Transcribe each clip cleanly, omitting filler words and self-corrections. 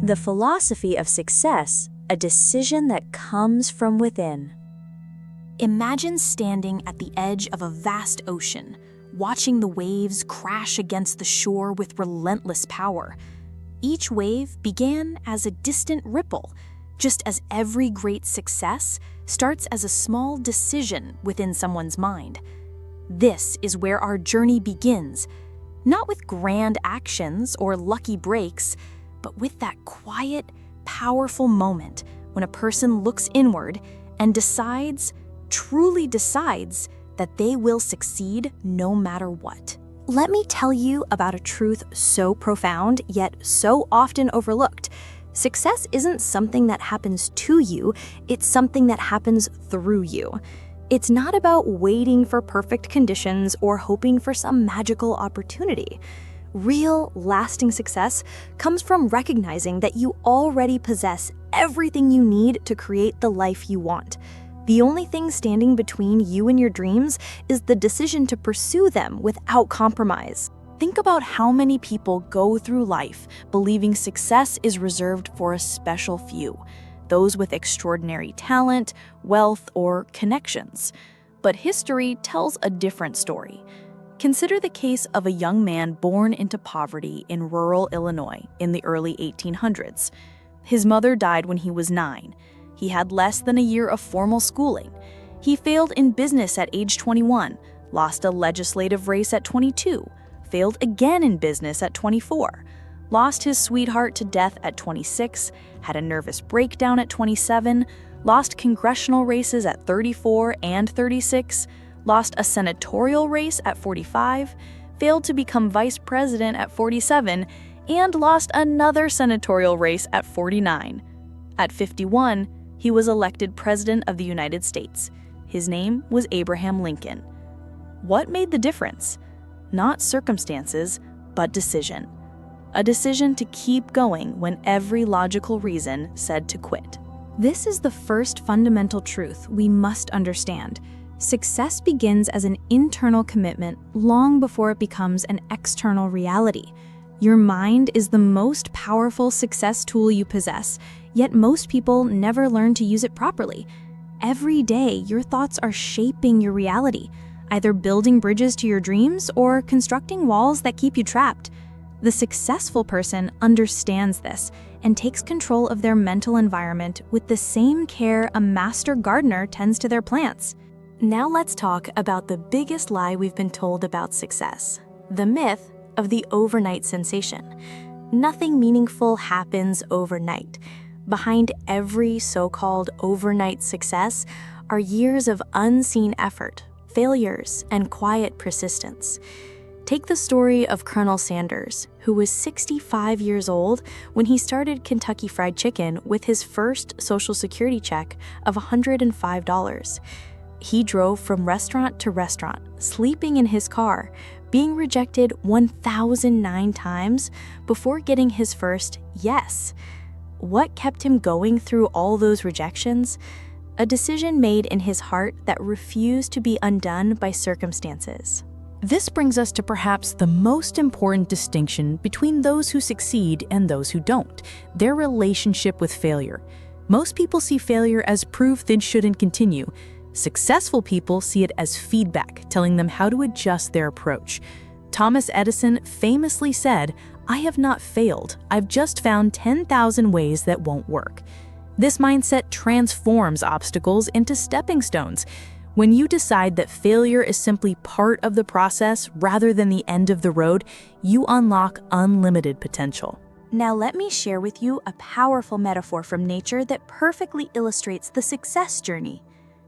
The philosophy of success, a decision that comes from within. Imagine standing at the edge of a vast ocean, watching the waves crash against the shore with relentless power. Each wave began as a distant ripple, just as every great success starts as a small decision within someone's mind. This is where our journey begins, not with grand actions or lucky breaks, but with that quiet, powerful moment when a person looks inward and truly decides, that they will succeed no matter what. Let me tell you about a truth so profound, yet so often overlooked. Success isn't something that happens to you, it's something that happens through you. It's not about waiting for perfect conditions or hoping for some magical opportunity. Real, lasting success comes from recognizing that you already possess everything you need to create the life you want. The only thing standing between you and your dreams is the decision to pursue them without compromise. Think about how many people go through life believing success is reserved for a special few, those with extraordinary talent, wealth, or connections. But history tells a different story. Consider the case of a young man born into poverty in rural Illinois in the early 1800s. His mother died when he was 9. He had less than a year of formal schooling. He failed in business at age 21, lost a legislative race at 22, failed again in business at 24, lost his sweetheart to death at 26, had a nervous breakdown at 27, lost congressional races at 34 and 36, lost a senatorial race at 45, failed to become vice president at 47, and lost another senatorial race at 49. At 51, he was elected President of the United States. His name was Abraham Lincoln. What made the difference? Not circumstances, but decision. A decision to keep going when every logical reason said to quit. This is the first fundamental truth we must understand. Success begins as an internal commitment long before it becomes an external reality. Your mind is the most powerful success tool you possess, yet most people never learn to use it properly. Every day, your thoughts are shaping your reality, either building bridges to your dreams or constructing walls that keep you trapped. The successful person understands this and takes control of their mental environment with the same care a master gardener tends to their plants. Now let's talk about the biggest lie we've been told about success, the myth of the overnight sensation. Nothing meaningful happens overnight. Behind every so-called overnight success are years of unseen effort, failures, and quiet persistence. Take the story of Colonel Sanders, who was 65 years old when he started Kentucky Fried Chicken with his first Social Security check of $105. He drove from restaurant to restaurant, sleeping in his car, being rejected 1,009 times before getting his first yes. What kept him going through all those rejections? A decision made in his heart that refused to be undone by circumstances. This brings us to perhaps the most important distinction between those who succeed and those who don't, their relationship with failure. Most people see failure as proof they shouldn't continue. Successful people see it as feedback, telling them how to adjust their approach. Thomas Edison famously said, "I have not failed, I've just found 10,000 ways that won't work." This mindset transforms obstacles into stepping stones. When you decide that failure is simply part of the process rather than the end of the road, you unlock unlimited potential. Now let me share with you a powerful metaphor from nature that perfectly illustrates the success journey.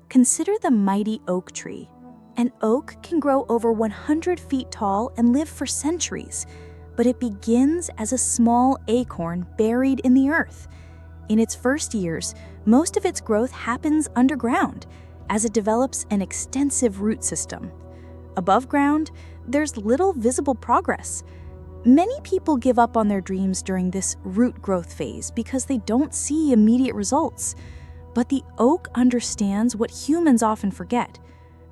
Consider the mighty oak tree. An oak can grow over 100 feet tall and live for centuries, but it begins as a small acorn buried in the earth. In its first years, most of its growth happens underground, as it develops an extensive root system. Above ground, there's little visible progress. Many people give up on their dreams during this root growth phase because they don't see immediate results. But the oak understands what humans often forget,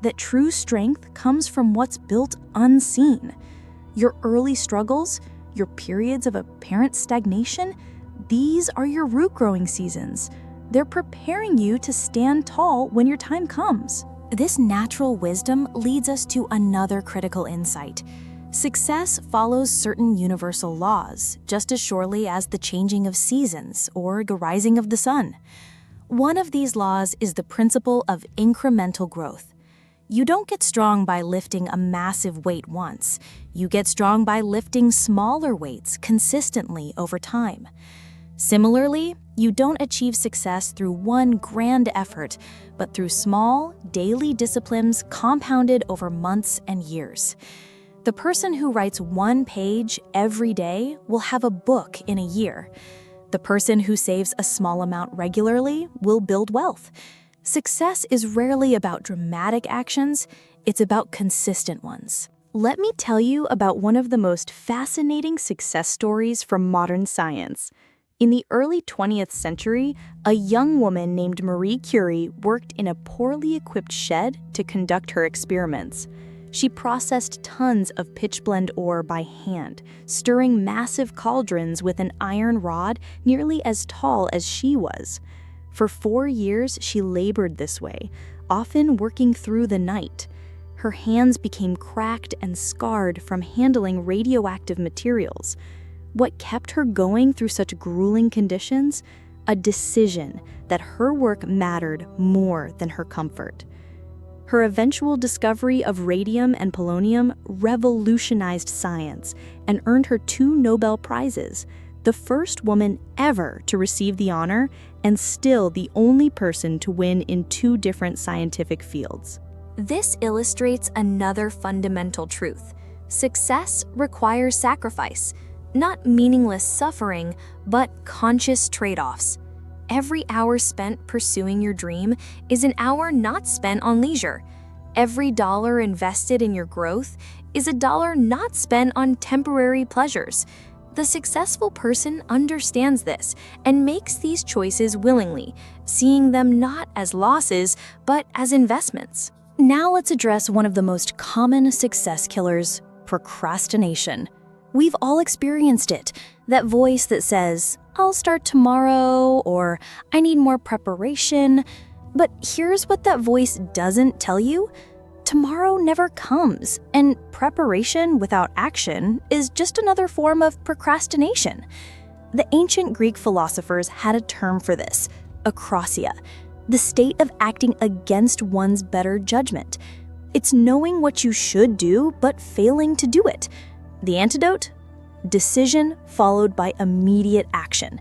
that true strength comes from what's built unseen. Your early struggles, your periods of apparent stagnation, These are your root growing seasons. They're preparing you to stand tall when your time comes. This natural wisdom leads us to another critical insight. Success follows certain universal laws, just as surely as the changing of seasons or the rising of the sun. One of these laws is the principle of incremental growth. You don't get strong by lifting a massive weight once. You get strong by lifting smaller weights consistently over time. Similarly, you don't achieve success through one grand effort, but through small, daily disciplines compounded over months and years. The person who writes one page every day will have a book in a year. The person who saves a small amount regularly will build wealth. Success is rarely about dramatic actions, it's about consistent ones. Let me tell you about one of the most fascinating success stories from modern science. In the early 20th century, a young woman named Marie Curie worked in a poorly equipped shed to conduct her experiments. She processed tons of pitchblende ore by hand, stirring massive cauldrons with an iron rod nearly as tall as she was. For 4 years, she labored this way, often working through the night. Her hands became cracked and scarred from handling radioactive materials. What kept her going through such grueling conditions? A decision that her work mattered more than her comfort. Her eventual discovery of radium and polonium revolutionized science and earned her 2 Nobel Prizes, the first woman ever to receive the honor and still the only person to win in 2 different scientific fields. This illustrates another fundamental truth. Success requires sacrifice. Not meaningless suffering, but conscious trade-offs. Every hour spent pursuing your dream is an hour not spent on leisure. Every dollar invested in your growth is a dollar not spent on temporary pleasures. The successful person understands this and makes these choices willingly, seeing them not as losses, but as investments. Now let's address one of the most common success killers, procrastination. We've all experienced it, that voice that says, "I'll start tomorrow," or "I need more preparation." But here's what that voice doesn't tell you. Tomorrow never comes, and preparation without action is just another form of procrastination. The ancient Greek philosophers had a term for this, akrasia, the state of acting against one's better judgment. It's knowing what you should do, but failing to do it. The antidote? Decision followed by immediate action.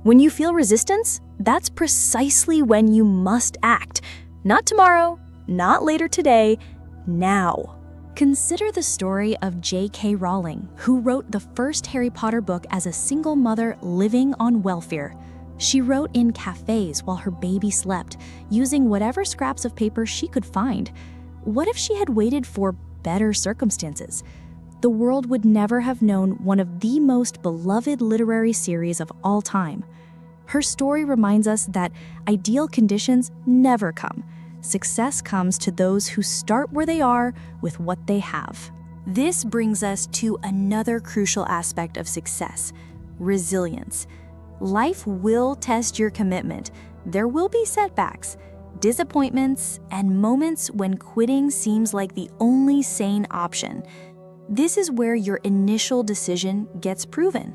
When you feel resistance, that's precisely when you must act. Not tomorrow, not later today, now. Consider the story of J.K. Rowling, who wrote the first Harry Potter book as a single mother living on welfare. She wrote in cafes while her baby slept, using whatever scraps of paper she could find. What if she had waited for better circumstances? The world would never have known one of the most beloved literary series of all time. Her story reminds us that ideal conditions never come. Success comes to those who start where they are with what they have. This brings us to another crucial aspect of success: resilience. Life will test your commitment. There will be setbacks, disappointments, and moments when quitting seems like the only sane option. This is where your initial decision gets proven.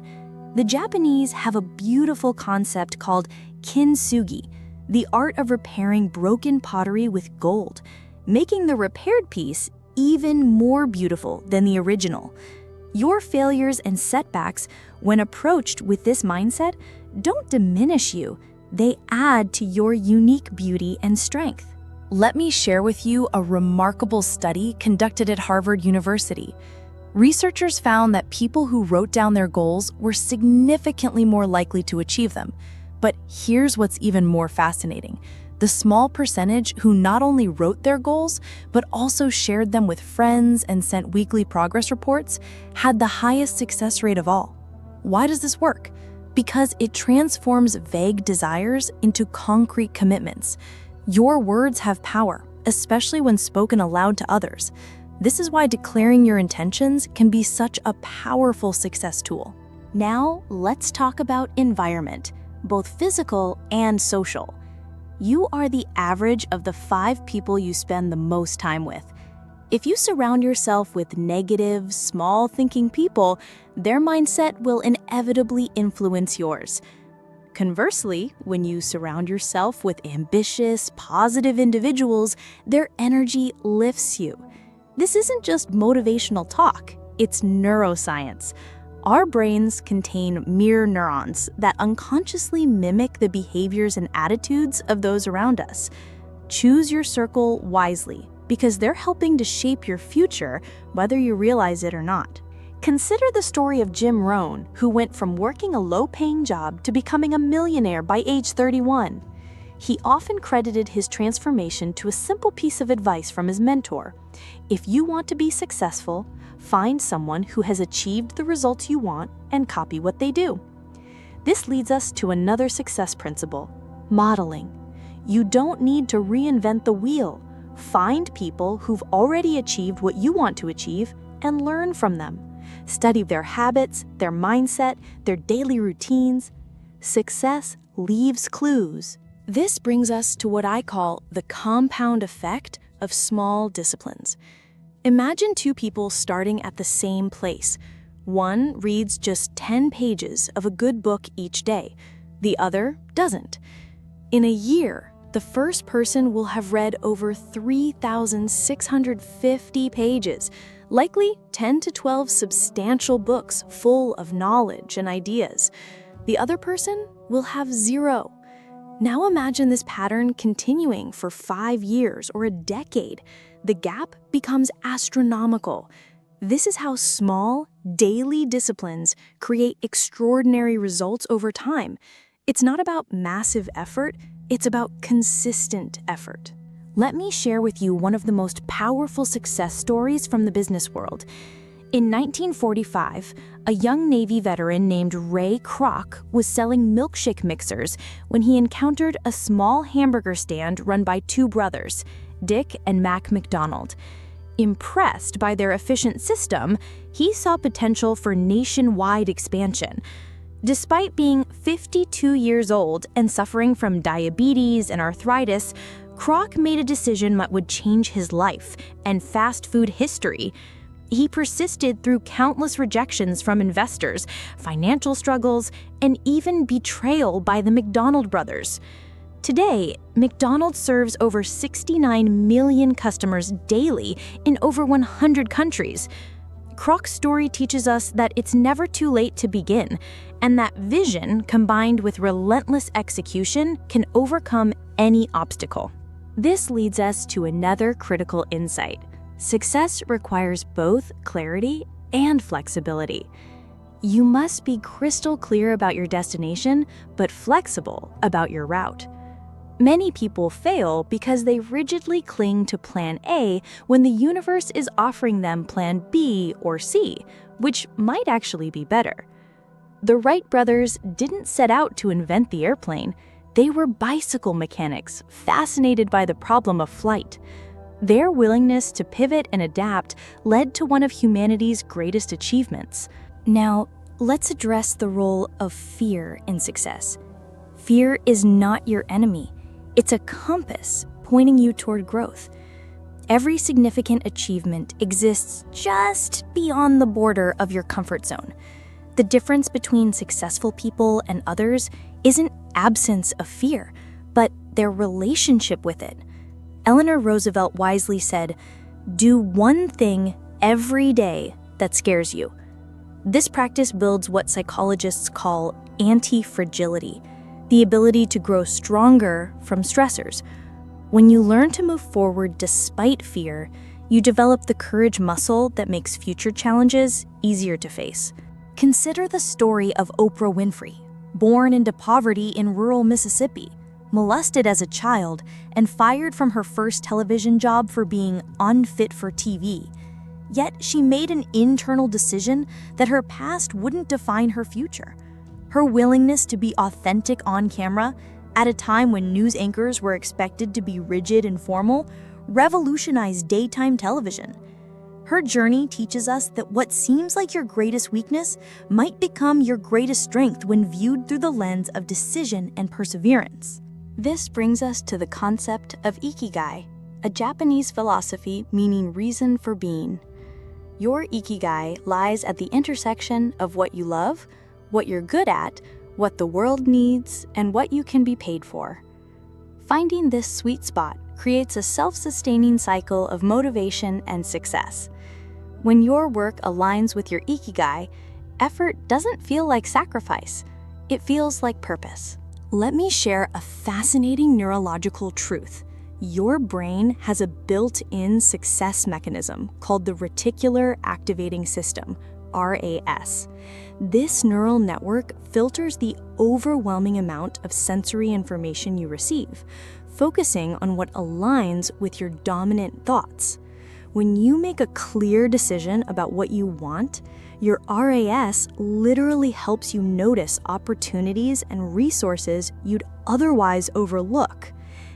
The Japanese have a beautiful concept called kintsugi, the art of repairing broken pottery with gold, making the repaired piece even more beautiful than the original. Your failures and setbacks, when approached with this mindset, don't diminish you. They add to your unique beauty and strength. Let me share with you a remarkable study conducted at Harvard University. Researchers found that people who wrote down their goals were significantly more likely to achieve them. But here's what's even more fascinating. The small percentage who not only wrote their goals, but also shared them with friends and sent weekly progress reports, had the highest success rate of all. Why does this work? Because it transforms vague desires into concrete commitments. Your words have power, especially when spoken aloud to others. This is why declaring your intentions can be such a powerful success tool. Now, let's talk about environment, both physical and social. You are the average of the 5 people you spend the most time with. If you surround yourself with negative, small-thinking people, their mindset will inevitably influence yours. Conversely, when you surround yourself with ambitious, positive individuals, their energy lifts you. This isn't just motivational talk, it's neuroscience. Our brains contain mirror neurons that unconsciously mimic the behaviors and attitudes of those around us. Choose your circle wisely, because they're helping to shape your future, whether you realize it or not. Consider the story of Jim Rohn, who went from working a low-paying job to becoming a millionaire by age 31. He often credited his transformation to a simple piece of advice from his mentor. If you want to be successful, find someone who has achieved the results you want and copy what they do. This leads us to another success principle: modeling. You don't need to reinvent the wheel. Find people who've already achieved what you want to achieve and learn from them. Study their habits, their mindset, their daily routines. Success leaves clues. This brings us to what I call the compound effect of small disciplines. Imagine 2 people starting at the same place. One reads just 10 pages of a good book each day. The other doesn't. In a year, the first person will have read over 3,650 pages, likely 10 to 12 substantial books full of knowledge and ideas. The other person will have 0. Now imagine this pattern continuing for 5 years or a decade. The gap becomes astronomical. This is how small, daily disciplines create extraordinary results over time. It's not about massive effort, it's about consistent effort. Let me share with you one of the most powerful success stories from the business world. In 1945, a young Navy veteran named Ray Kroc was selling milkshake mixers when he encountered a small hamburger stand run by 2 brothers, Dick and Mac McDonald. Impressed by their efficient system, he saw potential for nationwide expansion. Despite being 52 years old and suffering from diabetes and arthritis, Kroc made a decision that would change his life and fast food history. He persisted through countless rejections from investors, financial struggles, and even betrayal by the McDonald brothers. Today, McDonald's serves over 69 million customers daily in over 100 countries. Kroc's story teaches us that it's never too late to begin, and that vision combined with relentless execution can overcome any obstacle. This leads us to another critical insight. Success requires both clarity and flexibility. You must be crystal clear about your destination, but flexible about your route. Many people fail because they rigidly cling to Plan A when the universe is offering them Plan B or C, which might actually be better. The Wright brothers didn't set out to invent the airplane. They were bicycle mechanics, fascinated by the problem of flight. Their willingness to pivot and adapt led to one of humanity's greatest achievements. Now, let's address the role of fear in success. Fear is not your enemy. It's a compass pointing you toward growth. Every significant achievement exists just beyond the border of your comfort zone. The difference between successful people and others isn't absence of fear, but their relationship with it. Eleanor Roosevelt wisely said, "Do one thing every day that scares you." This practice builds what psychologists call anti-fragility, the ability to grow stronger from stressors. When you learn to move forward despite fear, you develop the courage muscle that makes future challenges easier to face. Consider the story of Oprah Winfrey, born into poverty in rural Mississippi, molested as a child, and fired from her first television job for being unfit for TV. Yet she made an internal decision that her past wouldn't define her future. Her willingness to be authentic on camera, at a time when news anchors were expected to be rigid and formal, revolutionized daytime television. Her journey teaches us that what seems like your greatest weakness might become your greatest strength when viewed through the lens of decision and perseverance. This brings us to the concept of ikigai, a Japanese philosophy meaning reason for being. Your ikigai lies at the intersection of what you love, what you're good at, what the world needs, and what you can be paid for. Finding this sweet spot creates a self-sustaining cycle of motivation and success. When your work aligns with your ikigai, effort doesn't feel like sacrifice. It feels like purpose. Let me share a fascinating neurological truth. Your brain has a built-in success mechanism called the reticular activating system, RAS. This neural network filters the overwhelming amount of sensory information you receive, focusing on what aligns with your dominant thoughts. When you make a clear decision about what you want, your RAS literally helps you notice opportunities and resources you'd otherwise overlook.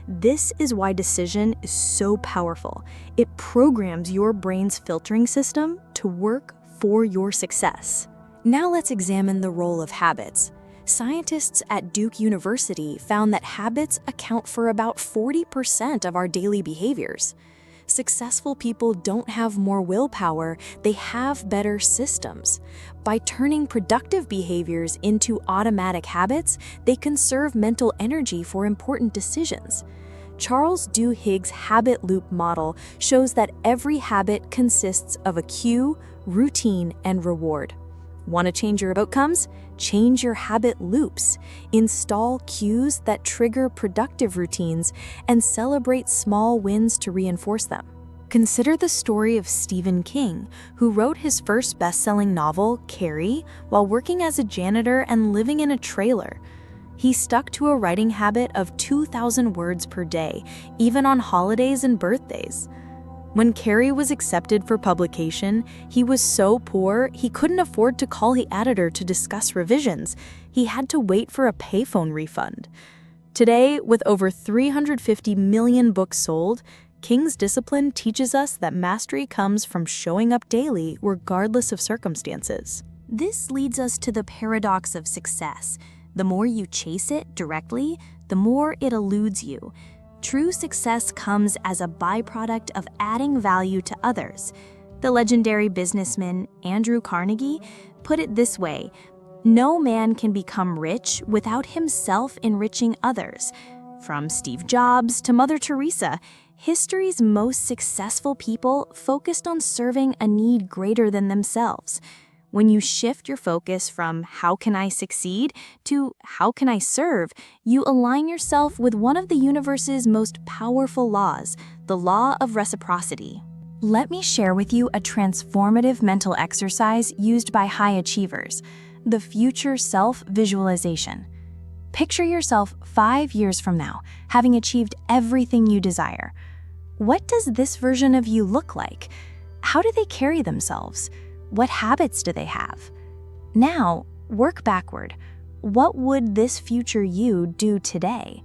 This is why decision is so powerful. It programs your brain's filtering system to work for your success. Now let's examine the role of habits. Scientists at Duke University found that habits account for about 40% of our daily behaviors. Successful people don't have more willpower, they have better systems. By turning productive behaviors into automatic habits, they conserve mental energy for important decisions. Charles Duhigg's habit loop model shows that every habit consists of a cue, routine, and reward. Want to change your outcomes? Change your habit loops. Install cues that trigger productive routines and celebrate small wins to reinforce them. Consider the story of Stephen King, who wrote his first best-selling novel, Carrie, while working as a janitor and living in a trailer. He stuck to a writing habit of 2,000 words per day, even on holidays and birthdays. When Carrie was accepted for publication, he was so poor he couldn't afford to call the editor to discuss revisions. He had to wait for a payphone refund. Today, with over 350 million books sold, King's discipline teaches us that mastery comes from showing up daily regardless of circumstances. This leads us to the paradox of success. The more you chase it directly, the more it eludes you. True success comes as a byproduct of adding value to others. The legendary businessman Andrew Carnegie put it this way: "No man can become rich without himself enriching others." From Steve Jobs to Mother Teresa, history's most successful people focused on serving a need greater than themselves. When you shift your focus from "how can I succeed" to "how can I serve," you align yourself with one of the universe's most powerful laws, the law of reciprocity. Let me share with you a transformative mental exercise used by high achievers, the future self visualization. Picture yourself 5 years from now, having achieved everything you desire. What does this version of you look like? How do they carry themselves? What habits do they have? Now, work backward. What would this future you do today?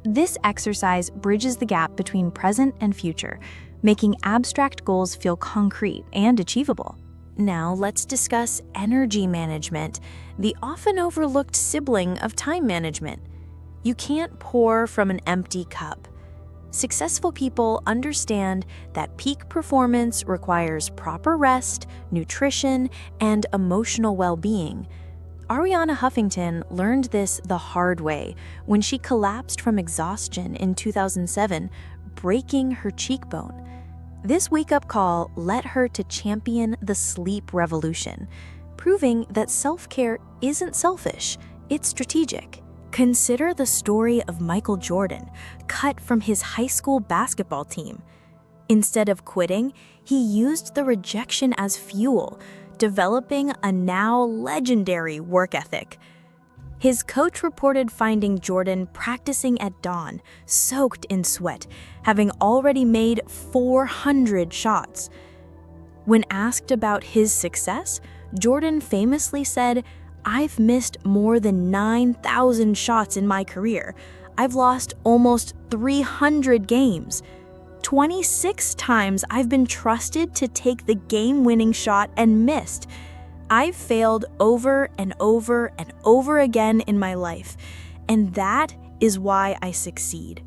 This exercise bridges the gap between present and future, making abstract goals feel concrete and achievable. Now, let's discuss energy management, the often overlooked sibling of time management. You can't pour from an empty cup. Successful people understand that peak performance requires proper rest, nutrition, and emotional well-being. Ariana Huffington learned this the hard way when she collapsed from exhaustion in 2007, breaking her cheekbone. This wake-up call led her to champion the sleep revolution, proving that self-care isn't selfish, it's strategic. Consider the story of Michael Jordan, cut from his high school basketball team. Instead of quitting, he used the rejection as fuel, developing a now legendary work ethic. His coach reported finding Jordan practicing at dawn, soaked in sweat, having already made 400 shots. When asked about his success, Jordan famously said, "I've missed more than 9,000 shots in my career. I've lost almost 300 games." 26 times I've been trusted to take the game-winning shot and missed. I've failed over and over and over again in my life, and that is why I succeed.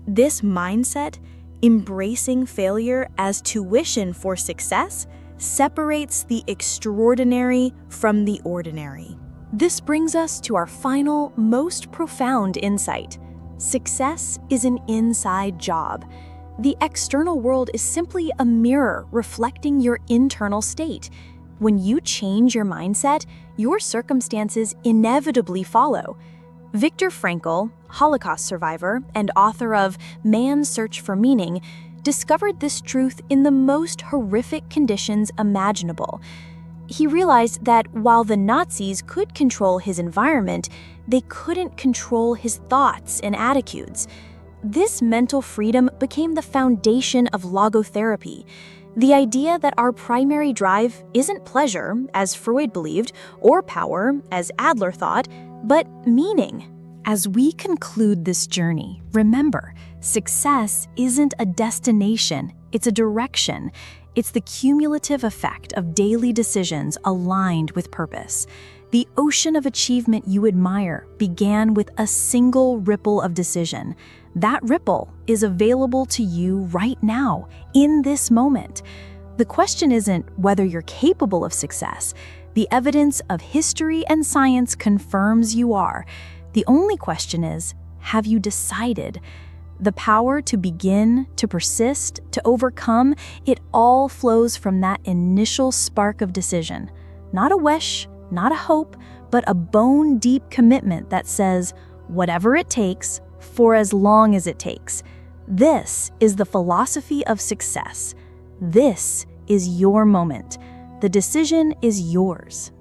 This mindset, embracing failure as tuition for success, separates the extraordinary from the ordinary. This brings us to our final, most profound insight. Success is an inside job. The external world is simply a mirror reflecting your internal state. When you change your mindset, your circumstances inevitably follow. Viktor Frankl, Holocaust survivor and author of Man's Search for Meaning, discovered this truth in the most horrific conditions imaginable. He realized that while the Nazis could control his environment, they couldn't control his thoughts and attitudes. This mental freedom became the foundation of logotherapy, the idea that our primary drive isn't pleasure, as Freud believed, or power, as Adler thought, but meaning. As we conclude this journey, remember, success isn't a destination, it's a direction. It's the cumulative effect of daily decisions aligned with purpose. The ocean of achievement you admire began with a single ripple of decision. That ripple is available to you right now, in this moment. The question isn't whether you're capable of success. The evidence of history and science confirms you are. The only question is, have you decided? The power to begin, to persist, to overcome, it all flows from that initial spark of decision. Not a wish, not a hope, but a bone-deep commitment that says, whatever it takes, for as long as it takes. This is the philosophy of success. This is your moment. The decision is yours.